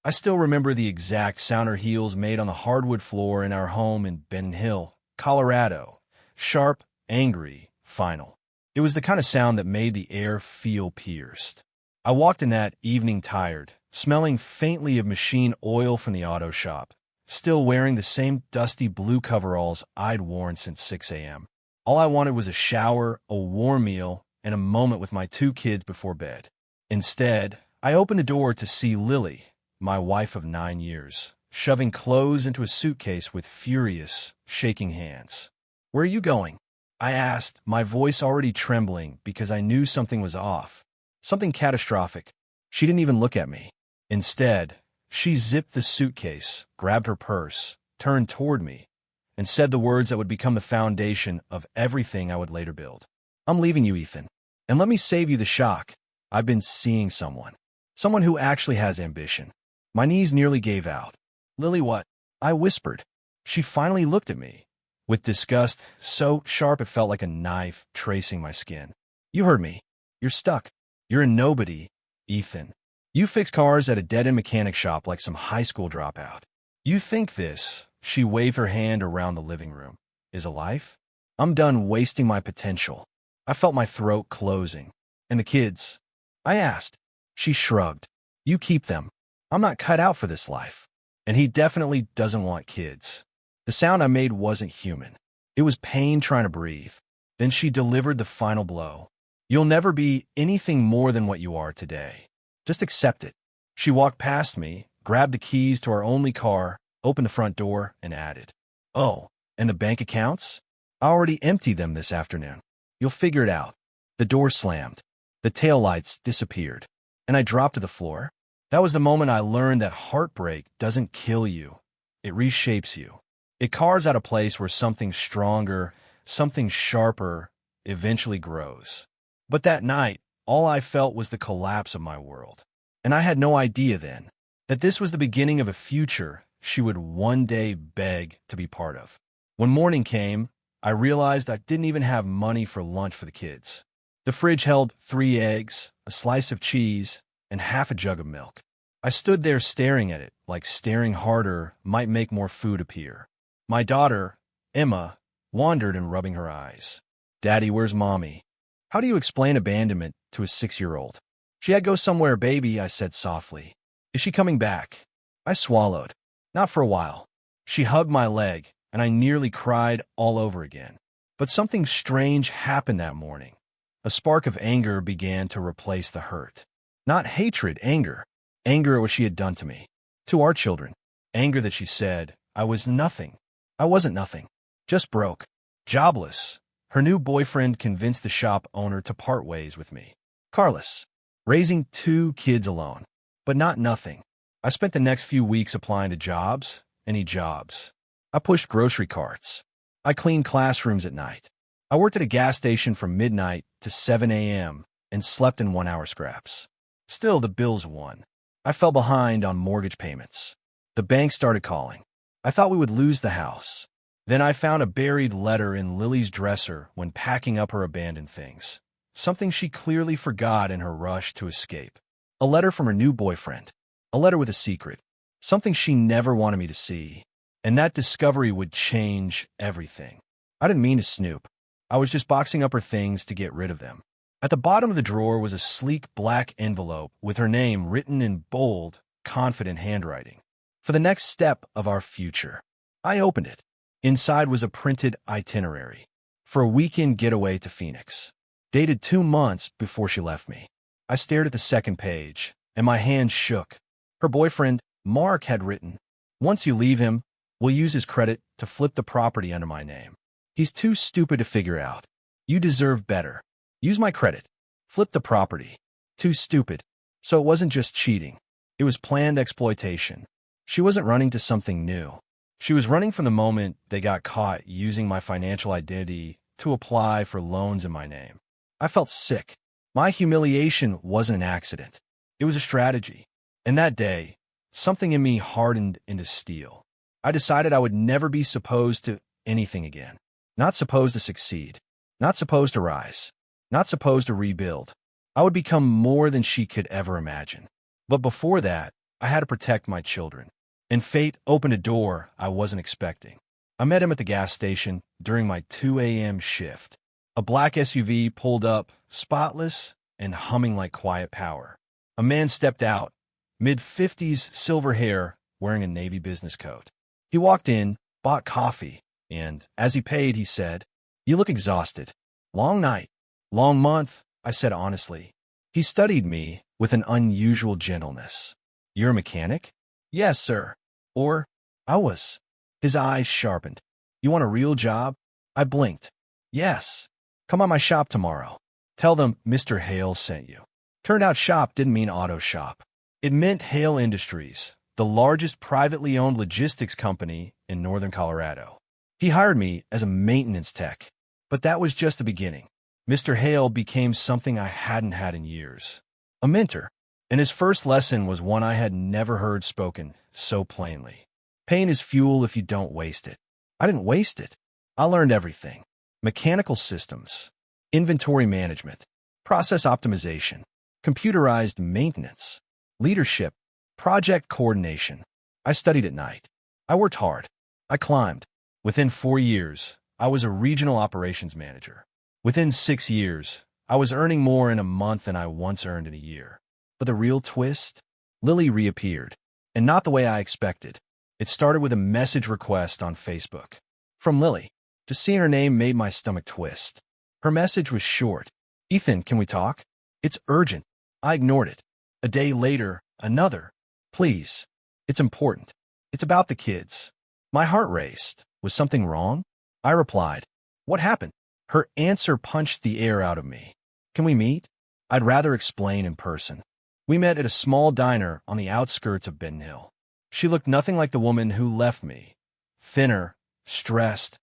I still remember the exact sound her heels made on the hardwood floor in our home in Ben Hill, Colorado. Sharp, angry, final. It was the kind of sound that made the air feel pierced. I walked in that evening tired, smelling faintly of machine oil from the auto shop, still wearing the same dusty blue coveralls I'd worn since 6 a.m. All I wanted was a shower, a warm meal, and a moment with my two kids before bed. Instead, I opened the door to see Lily, my wife of 9 years, shoving clothes into a suitcase with furious, shaking hands. "Where are you going?" I asked, my voice already trembling because I knew something was off, something catastrophic. She didn't even look at me. Instead, she zipped the suitcase, grabbed her purse, turned toward me, and said the words that would become the foundation of everything I would later build. "I'm leaving you, Ethan. And let me save you the shock. I've been seeing someone. Someone who actually has ambition." My knees nearly gave out. "Lily, what?" I whispered. She finally looked at me, with disgust so sharp it felt like a knife tracing my skin. "You heard me. You're stuck. You're a nobody, Ethan. You fix cars at a dead-end mechanic shop like some high school dropout. You think this," she waved her hand around the living room, "is a life? I'm done wasting my potential." I felt my throat closing. "And the kids?" I asked. She shrugged. "You keep them. I'm not cut out for this life. And he definitely doesn't want kids." The sound I made wasn't human. It was pain trying to breathe. Then she delivered the final blow. "You'll never be anything more than what you are today. Just accept it." She walked past me, grabbed the keys to our only car, opened the front door, and added, "Oh, and the bank accounts? I already emptied them this afternoon. You'll figure it out." The door slammed. The taillights disappeared. And I dropped to the floor. That was the moment I learned that heartbreak doesn't kill you. It reshapes you. It carves out a place where something stronger, something sharper, eventually grows. But that night, all I felt was the collapse of my world. And I had no idea then that this was the beginning of a future she would one day beg to be part of. When morning came, I realized I didn't even have money for lunch for the kids. The fridge held 3 eggs, a slice of cheese, and half a jug of milk. I stood there staring at it, like staring harder might make more food appear. My daughter, Emma, wandered and rubbing her eyes. "Daddy, where's Mommy?" How do you explain abandonment to a 6-year-old? "She had to go somewhere, baby," I said softly. "Is she coming back?" I swallowed. "Not for a while." She hugged my leg, and I nearly cried all over again. But something strange happened that morning. A spark of anger began to replace the hurt. Not hatred, anger. Anger at what she had done to me. To our children. Anger that she said I was nothing. I wasn't nothing. Just broke. Jobless. Her new boyfriend convinced the shop owner to part ways with me. Carlos. Raising 2 kids alone. But not nothing. I spent the next few weeks applying to jobs. Any jobs. I pushed grocery carts. I cleaned classrooms at night. I worked at a gas station from midnight to 7 a.m. and slept in 1-hour scraps. Still, the bills won. I fell behind on mortgage payments. The bank started calling. I thought we would lose the house. Then I found a buried letter in Lily's dresser when packing up her abandoned things. Something she clearly forgot in her rush to escape. A letter from her new boyfriend. A letter with a secret. Something she never wanted me to see. And that discovery would change everything. I didn't mean to snoop. I was just boxing up her things to get rid of them. At the bottom of the drawer was a sleek black envelope with her name written in bold, confident handwriting. For the next step of our future. I opened it. Inside was a printed itinerary for a weekend getaway to Phoenix, dated 2 months before she left me. I stared at the second page, and my hand shook. Her boyfriend, Mark, had written, "Once you leave him, we'll use his credit to flip the property under my name. He's too stupid to figure out. You deserve better. Use my credit. Flip the property. Too stupid." So it wasn't just cheating. It was planned exploitation. She wasn't running to something new. She was running from the moment they got caught using my financial identity to apply for loans in my name. I felt sick. My humiliation wasn't an accident. It was a strategy. And that day, something in me hardened into steel. I decided I would never be supposed to anything again. Not supposed to succeed. Not supposed to rise. Not supposed to rebuild. I would become more than she could ever imagine. But before that, I had to protect my children. And fate opened a door I wasn't expecting. I met him at the gas station during my 2 a.m. shift. A black SUV pulled up, spotless and humming like quiet power. A man stepped out, mid-50s, silver hair, wearing a navy business coat. He walked in, bought coffee, and as he paid, he said, "You look exhausted. Long night. Long month," I said honestly. He studied me with an unusual gentleness. "You're a mechanic?" "Yes, sir." Or, "I was." His eyes sharpened. "You want a real job?" I blinked. "Yes. Come on my shop tomorrow. Tell them Mr. Hale sent you." Turned out shop didn't mean auto shop. It meant Hale Industries, the largest privately owned logistics company in northern Colorado. He hired me as a maintenance tech, but that was just the beginning. Mr. Hale became something I hadn't had in years. A mentor. And his first lesson was one I had never heard spoken so plainly. Pain is fuel if you don't waste it. I didn't waste it. I learned everything. Mechanical systems, inventory management, process optimization, computerized maintenance, leadership, project coordination. I studied at night. I worked hard. I climbed. Within 4 years, I was a regional operations manager. Within 6 years, I was earning more in a month than I once earned in a year. But the real twist? Lily reappeared. And not the way I expected. It started with a message request on Facebook. From Lily. Just seeing her name made my stomach twist. Her message was short. "Ethan, can we talk? It's urgent." I ignored it. A day later, another. "Please. It's important. It's about the kids." My heart raced. Was something wrong? I replied. "What happened?" Her answer punched the air out of me. "Can we meet?" I'd rather explain in person. We met at a small diner on the outskirts of Ben Hill. She looked nothing like the woman who left me. Thinner, stressed,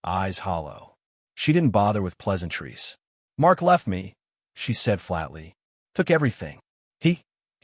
eyes hollow. She didn't bother with pleasantries. "Mark left me," she said flatly. "Took everything. He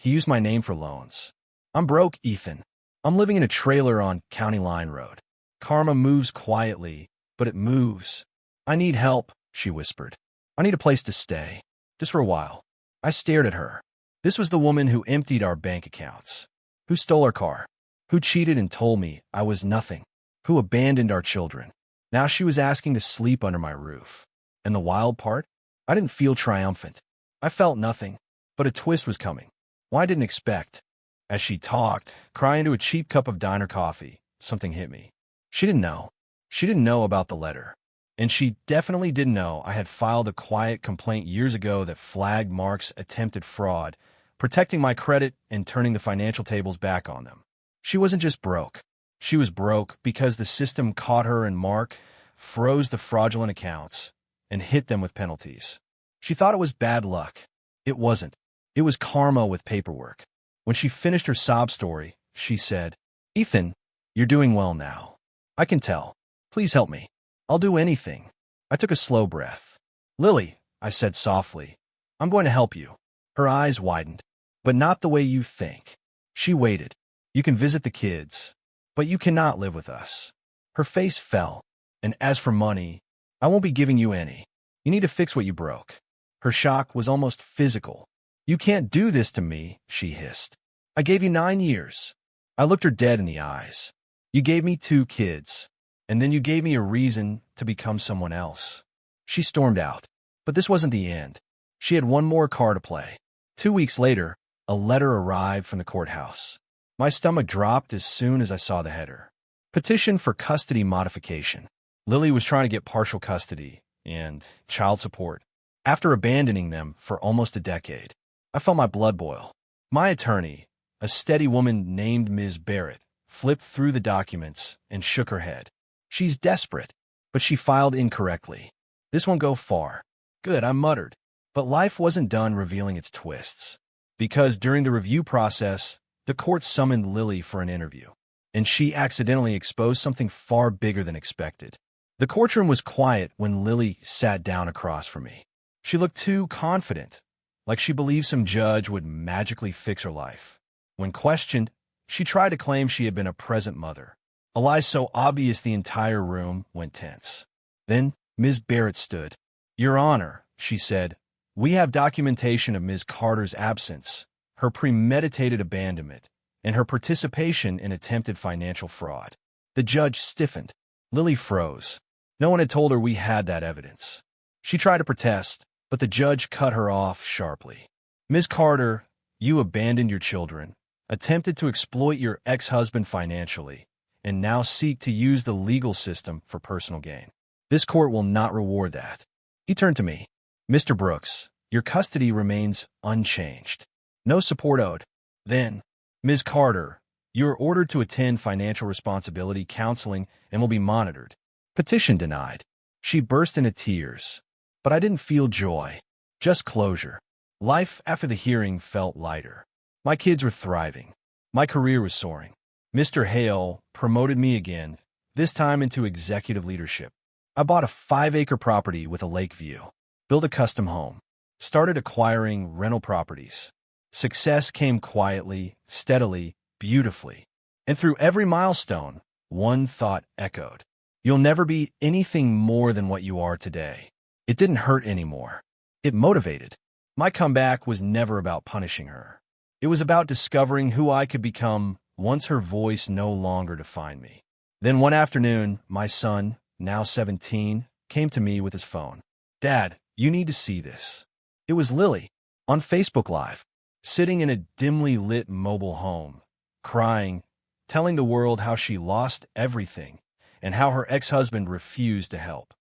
used my name for loans. I'm broke, Ethan. I'm living in a trailer on County Line Road. Karma moves quietly, but it moves. I need help," she whispered. "I need a place to stay. Just for a while." I stared at her. This was the woman who emptied our bank accounts, who stole our car, who cheated and told me I was nothing, who abandoned our children. Now she was asking to sleep under my roof. And the wild part? I didn't feel triumphant. I felt nothing, but a twist was coming. One I didn't expect. As she talked, crying into a cheap cup of diner coffee, something hit me. She didn't know. She didn't know about the letter. And she definitely didn't know I had filed a quiet complaint years ago that flagged Mark's attempted fraud, protecting my credit and turning the financial tables back on them. She wasn't just broke. She was broke because the system caught her and Mark, froze the fraudulent accounts, and hit them with penalties. She thought it was bad luck. It wasn't. It was karma with paperwork. When she finished her sob story, she said, "Ethan, you're doing well now. I can tell. Please help me. I'll do anything." I took a slow breath. "Lily," I said softly, "I'm going to help you." Her eyes widened. "But not the way you think." She waited. "You can visit the kids, but you cannot live with us." Her face fell. "And as for money, I won't be giving you any. You need to fix what you broke." Her shock was almost physical. "You can't do this to me," she hissed. "I gave you 9 years." I looked her dead in the eyes. "You gave me 2 kids, and then you gave me a reason to become someone else." She stormed out. But this wasn't the end. She had one more card to play. 2 weeks later, a letter arrived from the courthouse. My stomach dropped as soon as I saw the header. Petition for custody modification. Lily was trying to get partial custody and child support after abandoning them for almost a decade. I felt my blood boil. My attorney, a steady woman named Ms. Barrett, flipped through the documents and shook her head. "She's desperate, but she filed incorrectly. This won't go far." "Good," I muttered. But life wasn't done revealing its twists. Because during the review process, the court summoned Lily for an interview, and she accidentally exposed something far bigger than expected. The courtroom was quiet when Lily sat down across from me. She looked too confident, like she believed some judge would magically fix her life. When questioned, she tried to claim she had been a present mother, a lie so obvious the entire room went tense. Then Ms. Barrett stood. "Your Honor," she said, "we have documentation of Ms. Carter's absence, her premeditated abandonment, and her participation in attempted financial fraud. The judge stiffened. Lily froze. No one had told her we had that evidence. She tried to protest, but the judge cut her off sharply. Ms. Carter, you abandoned your children, attempted to exploit your ex-husband financially, and now seek to use the legal system for personal gain. This court will not reward that. He turned to me. Mr. Brooks, your custody remains unchanged. No support owed. Then, Ms. Carter, you are ordered to attend financial responsibility counseling and will be monitored. Petition denied. She burst into tears. But I didn't feel joy, just closure. Life after the hearing felt lighter. My kids were thriving. My career was soaring. Mr. Hale promoted me again, this time into executive leadership. I bought a 5-acre property with a lake view, built a custom home, started acquiring rental properties. Success came quietly, steadily, beautifully. And through every milestone, one thought echoed. You'll never be anything more than what you are today. It didn't hurt anymore. It motivated. My comeback was never about punishing her. It was about discovering who I could become once her voice no longer defined me. Then one afternoon, my son, now 17, came to me with his phone. Dad, you need to see this. It was Lily, on Facebook Live, sitting in a dimly lit mobile home, crying, telling the world how she lost everything and how her ex-husband refused to help.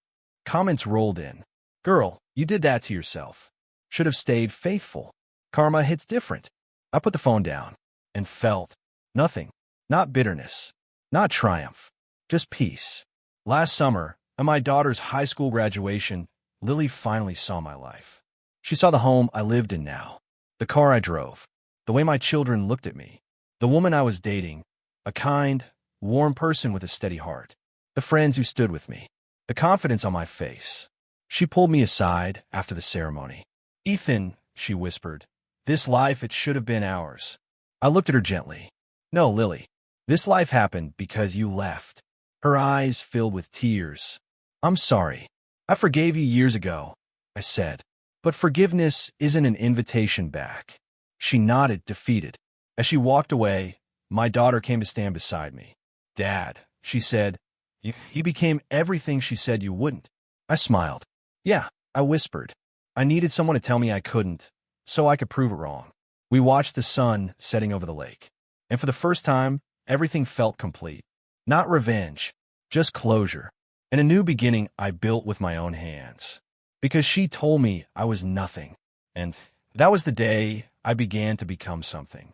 Comments rolled in. Girl, you did that to yourself. Should have stayed faithful. Karma hits different. I put the phone down and felt nothing. Not bitterness. Not triumph. Just peace. Last summer, at my daughter's high school graduation, Lily finally saw my life. She saw the home I lived in now, the car I drove, the way my children looked at me, the woman I was dating, a kind, warm person with a steady heart, the friends who stood with me, the confidence on my face. She pulled me aside after the ceremony. Ethan, she whispered, this life, it should have been ours. I looked at her gently. No, Lily, this life happened because you left. Her eyes filled with tears. I'm sorry. I forgave you years ago, I said. But forgiveness isn't an invitation back. She nodded, defeated. As she walked away, my daughter came to stand beside me. Dad, she said, you became everything she said you wouldn't. I smiled. Yeah, I whispered. I needed someone to tell me I couldn't, so I could prove it wrong. We watched the sun setting over the lake, and for the first time, everything felt complete. Not revenge, just closure, and a new beginning I built with my own hands. Because she told me I was nothing, and that was the day I began to become something.